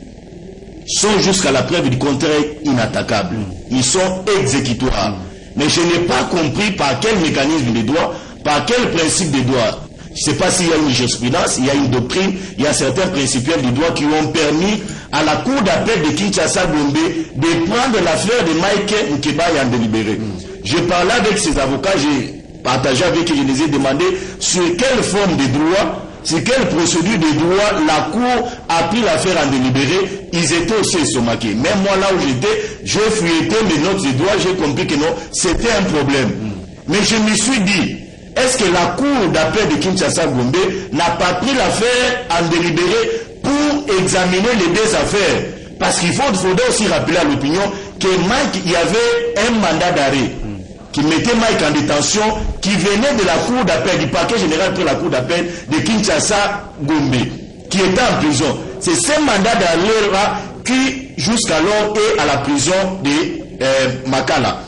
sont jusqu'à la preuve du contraire inattaquables. Ils sont exécutoires. Mais je n'ai pas compris par quel mécanisme des droits, par quel principe des droits. Je ne sais pas s'il y a une jurisprudence, il y a une doctrine, il y a certains principiels du droit qui ont permis à la Cour d'appel de Kinshasa-Gombe de prendre l'affaire de Mike Mukebayi en délibéré. Je parlais avec ses avocats, j'ai partagé avec eux, je les ai demandé sur quelle forme de droit, sur quelle procédure de droit la Cour a pris l'affaire en délibéré. Ils étaient aussi estomaqués. Même moi, là où j'étais, j'ai fouetté mes notes de droit, j'ai compris que non, c'était un problème. Mais je me suis dit, est-ce que la Cour d'appel de Kinshasa-Gombe n'a pas pris l'affaire en délibéré pour examiner les deux affaires? Parce qu'il faudrait aussi rappeler à l'opinion que Mike, il y avait un mandat d'arrêt qui mettait Mike en détention, qui venait de la Cour d'appel, du parquet général pour la Cour d'appel de Kinshasa-Gombe, qui était en prison. C'est ce mandat d'arrêt-là qui, jusqu'alors, est à la prison de Makala.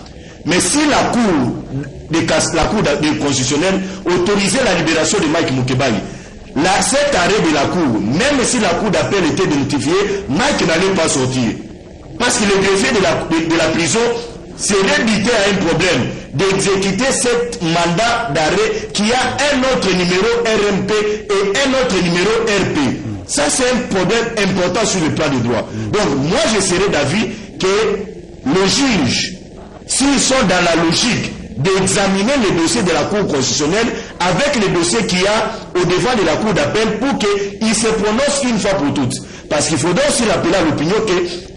Mais si la Cour constitutionnelle autorisait la libération de Mike Mukebayi, cet arrêt de la Cour, même si la Cour d'appel était notifiée, Mike n'allait pas sortir. Parce que le greffier de la prison serait buté à un problème d'exécuter ce mandat d'arrêt qui a un autre numéro RMP et un autre numéro RP. Ça, c'est un problème important sur le plan du droit. Donc, moi, je serais d'avis que le juge, s'ils sont dans la logique d'examiner les dossiers de la Cour constitutionnelle avec les dossiers qu'il y a au devant de la Cour d'appel pour qu'ils se prononcent une fois pour toutes. Parce qu'il faudra aussi rappeler à l'opinion que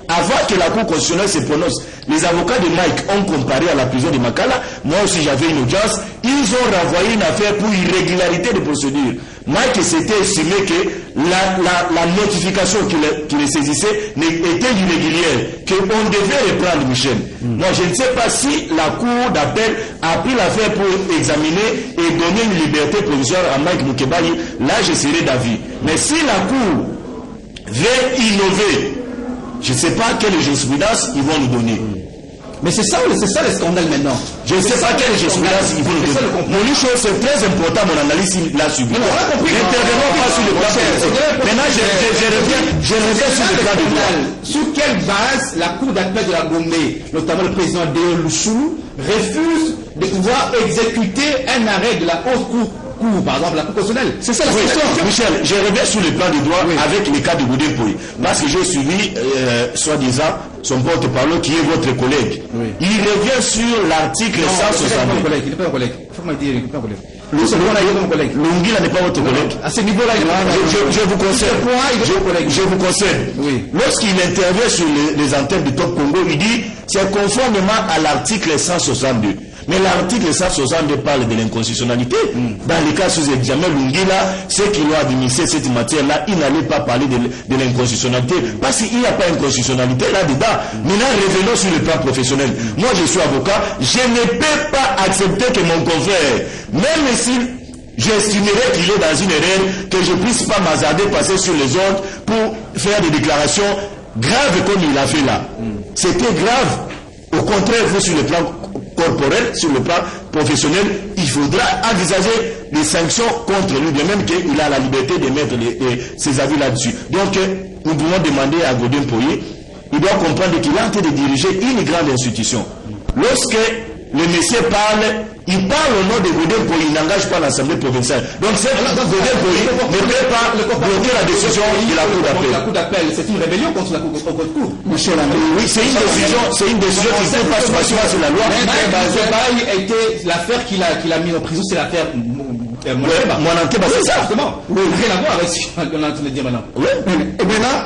avant que la Cour constitutionnelle se prononce, les avocats de Mike ont comparé à la prison de Makala. Moi aussi j'avais une audience. Ils ont renvoyé une affaire pour irrégularité de procédure. Mike s'était estimé que la notification qui les saisissait était irrégulière, qu'on devait reprendre Michel. Moi je ne sais pas si la Cour d'appel a pris l'affaire pour examiner et donner une liberté provisoire à Mike Mukebayi. Là je serais d'avis. Mais si la Cour veut innover, je ne sais pas quelle jurisprudence ils vont nous donner. Mais c'est ça le scandale maintenant. Je ne sais pas quelle jurisprudence ils vont nous donner. Mon chose, c'est très important, mon analyse l'a subi. N'intervenons pas sur le plan de maintenant, je reviens sur le plan de droit. Sur quelle base la Cour d'appel de la Gombe, notamment le président Déo Louchou, refuse de pouvoir exécuter un arrêt de la haute cour, par exemple la Cour constitutionnelle? C'est ça la question. Michel, je reviens sur le plan du droit avec le cas de Goudin Poy. Parce que j'ai suivi, soi-disant, son porte-parole qui est votre collègue. Oui. Il revient sur l'article 162. Il n'est pas un collègue. Il faut me dire, il n'est pas un collègue. Lungila n'est pas votre collègue. À ce niveau-là, je vous concède. Je vous concède. Oui. Lorsqu'il intervient sur les antennes du Top Congo, il dit c'est conformément à l'article 162. Mais l'article 162 parle de l'inconstitutionnalité. Dans les cas sous examen, Lungila, ceux qui l'ont administré cette matière-là, il n'allait pas parler de l'inconstitutionnalité. Parce qu'il n'y a pas d'inconstitutionnalité là-dedans. Maintenant, revenons sur le plan professionnel. Moi, je suis avocat. Je ne peux pas accepter que mon confrère, même si j'estimerais qu'il est dans une erreur, que je ne puisse pas m'hasarder, passer sur les ordres pour faire des déclarations graves comme il a fait là. C'était grave. Au contraire, vous, sur le plan corporel, sur le plan professionnel, il faudra envisager des sanctions contre lui, de même qu'il a la liberté de mettre ses avis là-dessus. Donc, nous pouvons demander à Godin Poye, il doit comprendre qu'il est en train de diriger une grande institution. Lorsque le monsieur parle, il parle au nom de Godin Poye, il n'engage pas l'Assemblée provinciale. Donc, Godin Poye ne peut pas bloquer la décision de la Cour d'appel. La Cour d'appel, c'est une rébellion contre la Cour. Monsieur Lamé, oui, c'est une décision qui ne peut pas se passer sur la loi. L'affaire qu'il a mis en prison, c'est l'affaire Monanteba, c'est ça. Oui, rien à voir avec ce qu'on est en train de dire maintenant. Oui. Et maintenant,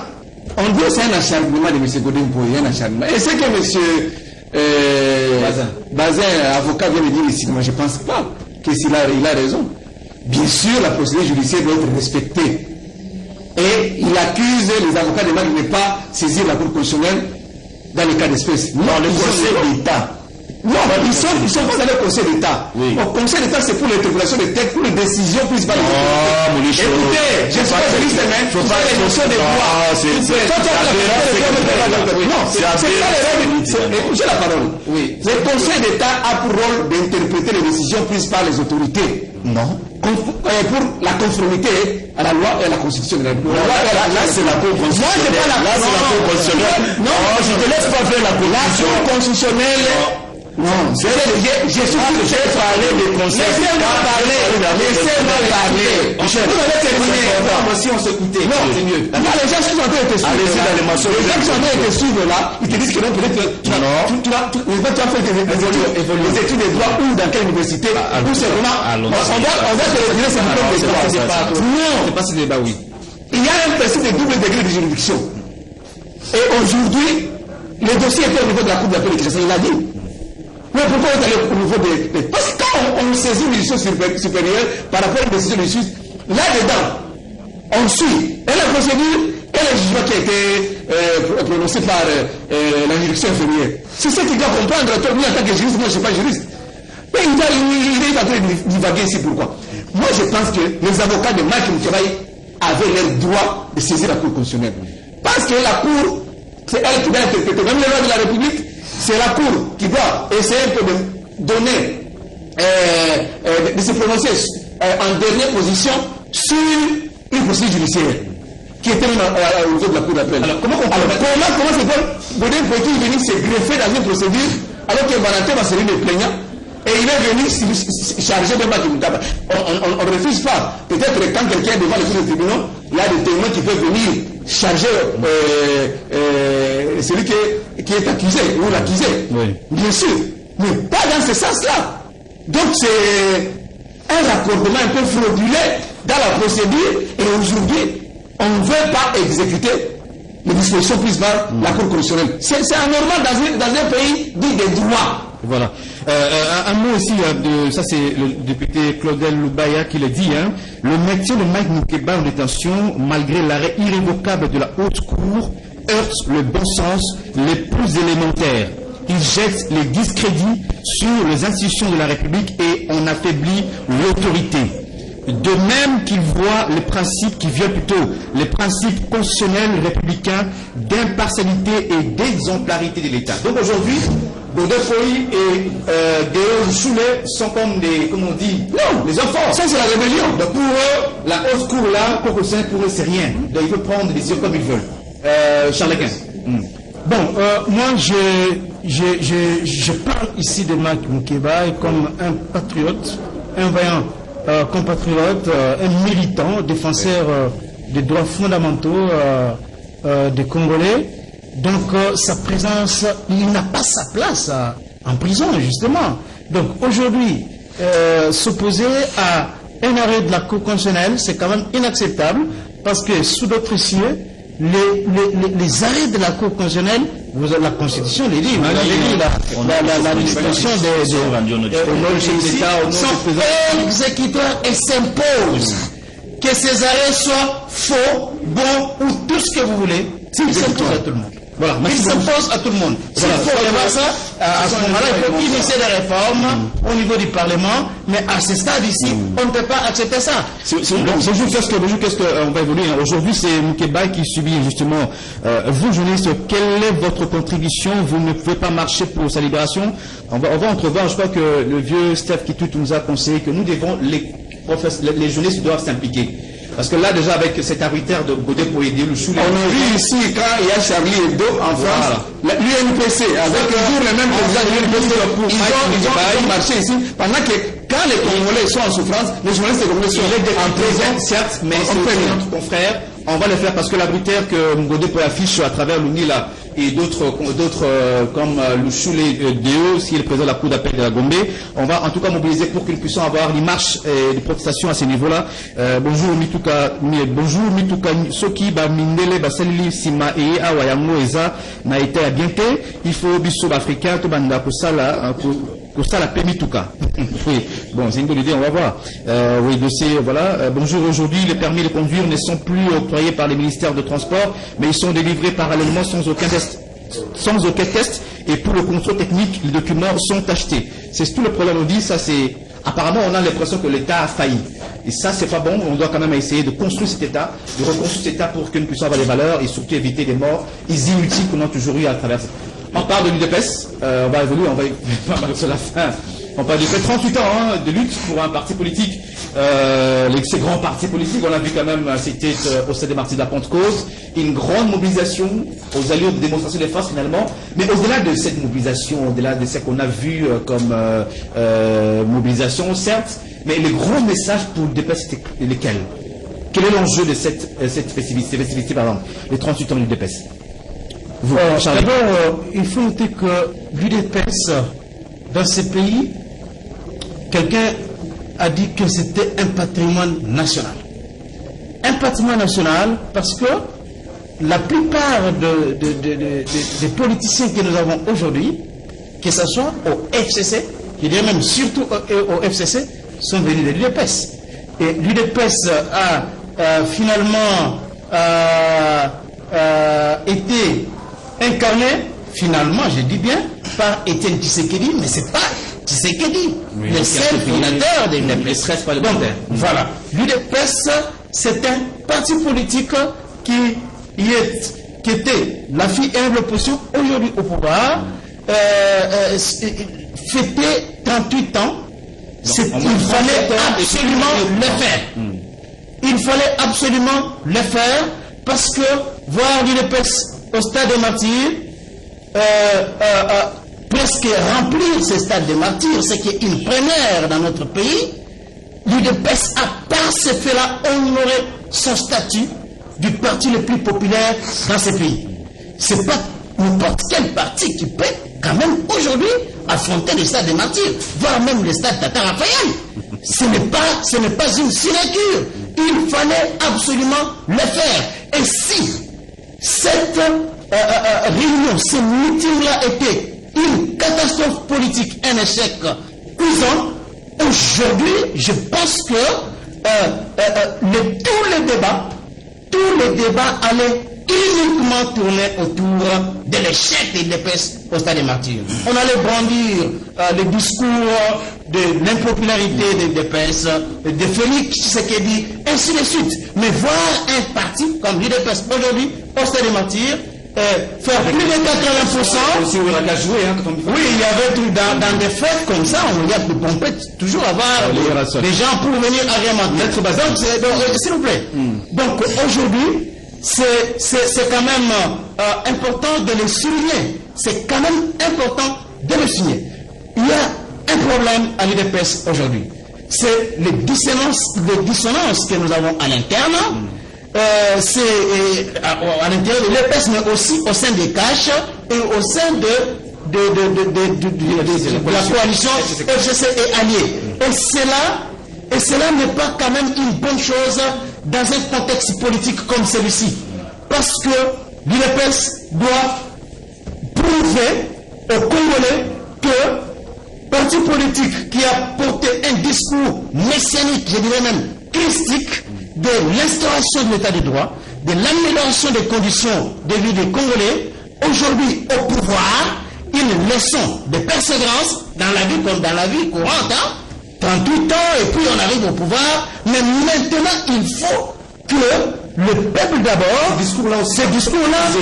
on dit que c'est un acharnement de M. Godin Poye, un acharnement. Et c'est que M. Bazin, avocat, vient de dire ici, moi je ne pense pas qu'il a raison. Bien sûr, la procédure judiciaire doit être respectée. Et il accuse les avocats de ne pas saisir la Cour constitutionnelle dans les cas d'espèce. Non, le Conseil d'État Non, ils sont pas allés au Conseil d'État. Oui. Au Conseil d'État, c'est pour l'interprétation des textes, pour les décisions prises par les Moulicho. Écoutez, je suis pas juriste, mais faut vous pas avez l'émotion des droits. Non, c'est ça le rôle. J'ai la parole. Oui. Le Conseil d'État a pour rôle d'interpréter les décisions prises par les autorités. Non. Pour la conformité à la loi et à la Constitution de la République. Là, c'est la Cour constitutionnelle. Moi, c'est pas la Là, c'est la Cour constitutionnelle. Non, je te laisse pas faire la La Constitution. Cour constitutionnelle. Non, j'ai parlé des conseils. Laissez-moi parler. Laissez-moi parler. Michel, vous avez terminé. Si on s'écoutait, Non, c'est mieux. Non, les gens qui sont en train de te suivre. Allez-y dans les mensonges. Les gens qui sont en train de te suivre là, ils te disent que non, peut-être tu vas faire des études de droit ou dans quelle université. Ou c'est vraiment. On va te retirer ce diplôme de droit. Non. C'est pas ce débat, oui. Il y a un principe de double degré de juridiction. Et aujourd'hui, le dossier était au niveau de la Cour d'appel de Kinshasa, il l'a dit. Mais pourquoi on est allé au niveau des... Parce que quand on saisit une décision supérieure par rapport à une décision de justice, là-dedans, on suit. Et la procédure, et le jugement qui a été prononcé par la juridiction inférieure. C'est ce qu'il doit comprendre. Toi, lui, en tant que juriste, moi, je ne suis pas juriste. Mais il est en train de divaguer ici. Pourquoi? Moi, je pense que les avocats de Mike Moukébaï avaient leur droit de saisir la Cour constitutionnelle. Parce que la Cour, c'est elle qui doit interpréter. Même les lois de la République, c'est la Cour qui doit essayer un peu de donner, de se prononcer en dernière position sur une procédure judiciaire qui était même au niveau de la Cour d'appel. Alors, comment c'est bon Baudin peut-il venir se greffer dans une procédure alors que Valentin va se rendre plaignant et il est venu charger de Bakimutaba. On ne refuse pas. Peut-être quand quelqu'un est devant les cours de tribunaux, il y a des témoins qui peuvent venir charger celui qui est accusé ou l'accusé. Oui. Bien sûr, mais pas dans ce sens-là. Donc c'est un raccordement un peu frauduleux dans la procédure et aujourd'hui, on ne veut pas exécuter les dispositions prises par la Cour constitutionnelle. C'est anormal dans un pays dit des droits. Voilà. Un mot aussi, ça c'est le député Claudel Loubaya qui le dit, hein, le maintien de Mike Moukéba en détention, malgré l'arrêt irrévocable de la haute cour, heurte le bon sens les plus élémentaires. Il jette les discrédits sur les institutions de la République et en affaiblit l'autorité. De même qu'il voit les principes, qui violent plutôt les principes constitutionnels républicains d'impartialité et d'exemplarité de l'État. Donc aujourd'hui, Bodefoy et Déo Choulet sont comme des, comme on dit, non, les enfants. Ça c'est la rébellion. Donc pour eux, la haute cour là, pour eux c'est rien. Donc ils peuvent prendre des décisions comme ils veulent. Charles Lequin. Bon, moi je parle ici de Mike Moukéba comme un patriote, un vaillant compatriote, un militant, défenseur des droits fondamentaux des Congolais. Donc sa présence, il n'a pas sa place en prison justement. Donc aujourd'hui, s'opposer à un arrêt de la Cour constitutionnelle, c'est quand même inacceptable parce que sous d'autres cieux, les arrêts de la Cour constitutionnelle, la Constitution les dit, vous avez dit la disposition des sont exécuteurs et s'imposent que ces arrêts soient faux, bons ou tout ce que vous voulez. Ils s'imposent à tout le monde. Voilà, il s'impose à tout le monde. S'il faut revoir ça, à ce moment-là, il faut initier des réformes au niveau du Parlement, mais à ce stade ici, on ne peut pas accepter ça. C'est juste qu'on va évoluer. Aujourd'hui, c'est Moukéba qui subit justement. Vous, journalistes, quelle est votre contribution? Vous ne pouvez pas marcher pour sa libération. On va entrevoir, je crois que le vieux Steph Kitout nous a conseillé que nous devons, les journalistes doivent s'impliquer. Parce que là, déjà, avec cet arbitraire de Godé pour aider le chou. On a vu ici, quand il y a Charlie Hebdo en France, l'UNPC, avec toujours les mêmes présidents de l'UNPC, ils ont marché ici, pendant que quand les Congolais sont en souffrance, les journalistes congolais sont en prison, certes, mais c'est notre confrère. On va le faire parce que l'arbitraire que Godé affiche à travers l'UNI là, et d'autres comme Louchoulé Déo, qui est le président de la Cour d'appel de la Gombe, on va en tout cas mobiliser pour que nous puissions avoir une marche de protestation à ce niveau-là. Bonjour Mituka Soki Mindele Basalili Sima et Awayango Eza n'a été à bienté. Il faut biso africain to banda Kosala Pemituka. Oui, bon, c'est une bonne idée, on va voir. Oui, dossier, voilà. Bonjour, aujourd'hui, les permis de conduire ne sont plus octroyés par les ministères de transport, mais ils sont délivrés parallèlement sans aucun test. sans aucun test, et pour le contrôle technique, les documents sont achetés. C'est tout le problème. On dit ça, c'est apparemment on a l'impression que l'État a failli. Et ça, c'est pas bon. On doit quand même essayer de construire cet État, de reconstruire cet État pour que nous puissions avoir des valeurs et surtout éviter des morts inutiles qu'on a toujours eu à travers. On parle de l'UDPS, on va évoluer, on va sur la fin. On parle de 38 ans de lutte pour un parti politique. Ces grands partis politiques, on a vu quand même, c'était au Stade des Martyrs de la Pentecôte, une grande mobilisation aux allures de démonstration des forces finalement. Mais au-delà de cette mobilisation, au-delà de ce qu'on a vu comme mobilisation, certes, mais les gros messages pour l'UDPS, c'était lesquels? Quel est l'enjeu de cette festivité, par exemple, les 38 ans de l'UDPS? D'abord, il faut noter que l'UDPS, dans ces pays, quelqu'un a dit que c'était un patrimoine national. Un patrimoine national parce que la plupart des politiciens que nous avons aujourd'hui, que ce soit au FCC, je dirais même surtout au FCC, sont venus de l'UDPS. Et l'UDPS a finalement été incarné, finalement, je dis bien, par Étienne Tshisekedi, mais c'est pas Tshisekedi, le seul fondateur de l'UDPS. Donc, voilà. L'UDPS, c'est un parti politique qui était la fille et l'opposition, aujourd'hui au pouvoir, fêtait 38 ans. Il fallait absolument le faire. Il fallait absolument le faire parce que voir l'UDPS au Stade des Martyrs, presque remplir ce Stade des Martyrs, ce qui est une première dans notre pays, l'UDPS, à part ce fait-là, honorait son statut du parti le plus populaire dans ce pays. C'est pas n'importe quel parti qui peut quand même aujourd'hui affronter le Stade des Martyrs, voire même le Stade Tata Raphaël. Ce n'est pas une sinecure. Il fallait absolument le faire. Et si cette réunion, ce meeting-là était une catastrophe politique, un échec cuisant, aujourd'hui, je pense que tous les débats allaient uniquement tourner autour de l'échec de l'UDPS au Stade des Martyrs. On allait brandir le discours de l'impopularité de l'UDPS, de Félix Tshisekedi, ainsi de suite. Mais voir un parti comme l'UDPS aujourd'hui au Stade des Martyrs faire plus de 80%. Oui, il y avait dans des fêtes comme ça, on peut toujours avoir des gens pour venir agrémenter. Donc, s'il vous plaît. Donc aujourd'hui, c'est quand même important de le souligner. C'est quand même important de le souligner. Il y a un problème à l'UDPS aujourd'hui. C'est les dissonances que nous avons à l'interne. À l'intérieur de l'UDPS, mais aussi au sein des caches et au sein de la coalition FCC et alliés. Et cela n'est pas quand même une bonne chose dans un contexte politique comme celui-ci. Parce que l'UDPS doit prouver aux Congolais que parti politique qui a porté un discours messianique, je dirais même christique, de l'instauration de l'état de droit, de l'amélioration des conditions de vie des Congolais, aujourd'hui au pouvoir, une leçon de persévérance dans la vie comme dans la vie courante, 38 ans et puis on arrive au pouvoir, mais maintenant il faut que le peuple d'abord, ces discours-là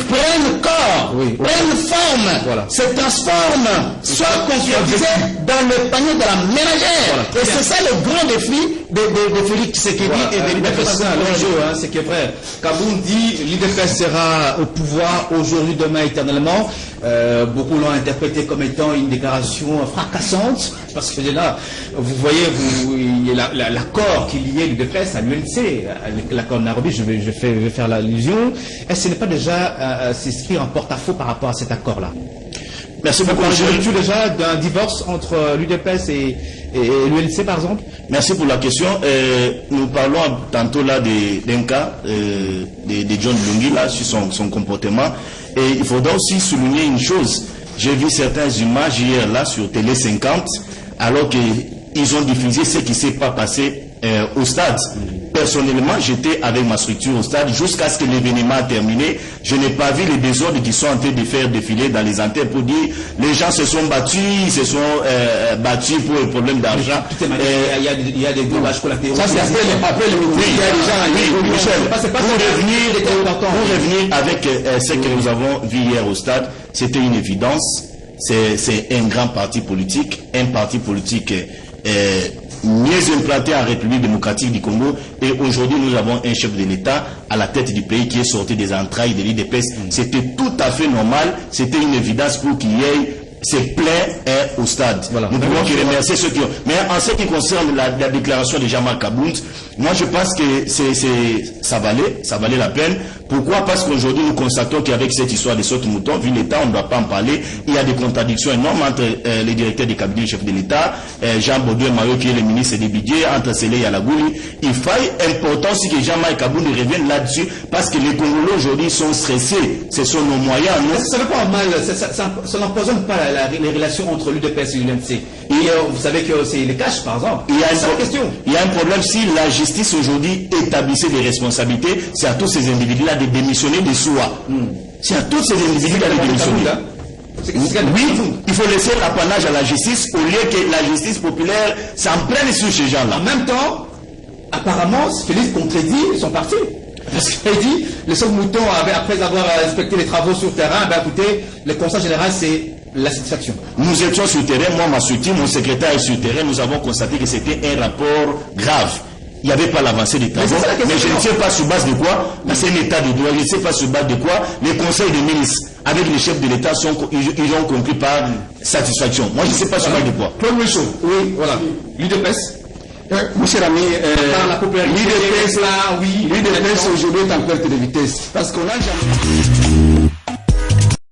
prennent corps, prennent forme, se transforment, soient concrétisés dans le panier de la ménagère. Et c'est ça le grand défi de Félix Tshisekedi et de l'UDPS. C'est l'enjeu, c'est qui est vrai. Kaboun dit l'UDPS sera au pouvoir aujourd'hui, demain, éternellement. Beaucoup l'ont interprété comme étant une déclaration fracassante, parce que là, vous voyez, l'accord qui liait l'UDPS à l'UNC, l'accord de Nairobi, je vais faire l'allusion. Est-ce que ce n'est pas déjà s'inscrire en porte-à-faux par rapport à cet accord-là? Merci beaucoup. Parles-tu déjà d'un divorce entre l'UDPS et l'UNC, par exemple? Merci pour la question. Nous parlons tantôt là d'un cas de John Lungi là sur son comportement. Et il faudra aussi souligner une chose. J'ai vu certaines images hier là sur Télé 50, alors qu'ils ont diffusé ce qui ne s'est pas passé au stade. personnellement, j'étais avec ma structure au stade jusqu'à ce que l'événement a terminé. Je n'ai pas vu les désordres qui sont en train de faire défiler dans les antennes pour dire les gens se sont battus, ils se sont battus pour les problèmes d'argent. Il y a des dommages collatéraux. Ça, c'est après le meeting. Il y a des gens. Michel, pour revenir avec ce que nous avons vu hier au stade, c'était une évidence. C'est un grand parti politique, mieux implanté en République démocratique du Congo, et aujourd'hui nous avons un chef de l'État à la tête du pays qui est sorti des entrailles de l'IDPS. C'était tout à fait normal, c'était une évidence pour qu'il y ait ces pleins au stade. Voilà. Nous pouvons remercier ceux qui ont. Mais en ce qui concerne la déclaration de Jean-Marc Kabound, moi je pense que ça valait la peine. Pourquoi? Parce qu'aujourd'hui nous constatons qu'avec cette histoire de saute mouton, vu l'État, on ne doit pas en parler. Il y a des contradictions énormes entre les directeurs des cabinets du chef de l'État, Jean Baudouin Mario qui est le ministre des budgets, entre Sélé et Yalagouli. Il faille important aussi que Jean-Marc Kabound revienne là-dessus, parce que les Congolais aujourd'hui sont stressés. Ce sont nos moyens. Ça ne fait pas mal, ça n'empoisonne pas les relations entre l'UDPS et l'UNC. Et vous savez que c'est les cash, par exemple. Il y a un problème. Si la justice aujourd'hui établissait des responsabilités, c'est à tous ces individus-là de démissionner de soi. C'est à tous ces individus-là de démissionner. Oui, il faut laisser l'apanage à la justice au lieu que la justice populaire s'en prenne sur ces gens-là. En même temps, apparemment, Félix contredit son parti. Parce qu'il dit, le seul mouton, après avoir inspecté les travaux sur terrain, écoutez, le constat général, c'est la satisfaction. Nous étions sur terrain, moi, ma structure, mon secrétaire est sur terrain, nous avons constaté que c'était un rapport grave. Il n'y avait pas l'avancée des travaux, mais je ne sais pas sur base de quoi, c'est un état de droit, je ne sais pas sur base de quoi, les conseils des ministres, avec les chefs de l'État, ils ont conclu par satisfaction. Moi, je ne sais pas sur base de quoi. Oui, voilà. L'UDPS. Mon cher ami, l'UDPS aujourd'hui est en perte de vitesse. Parce qu'on a jamais...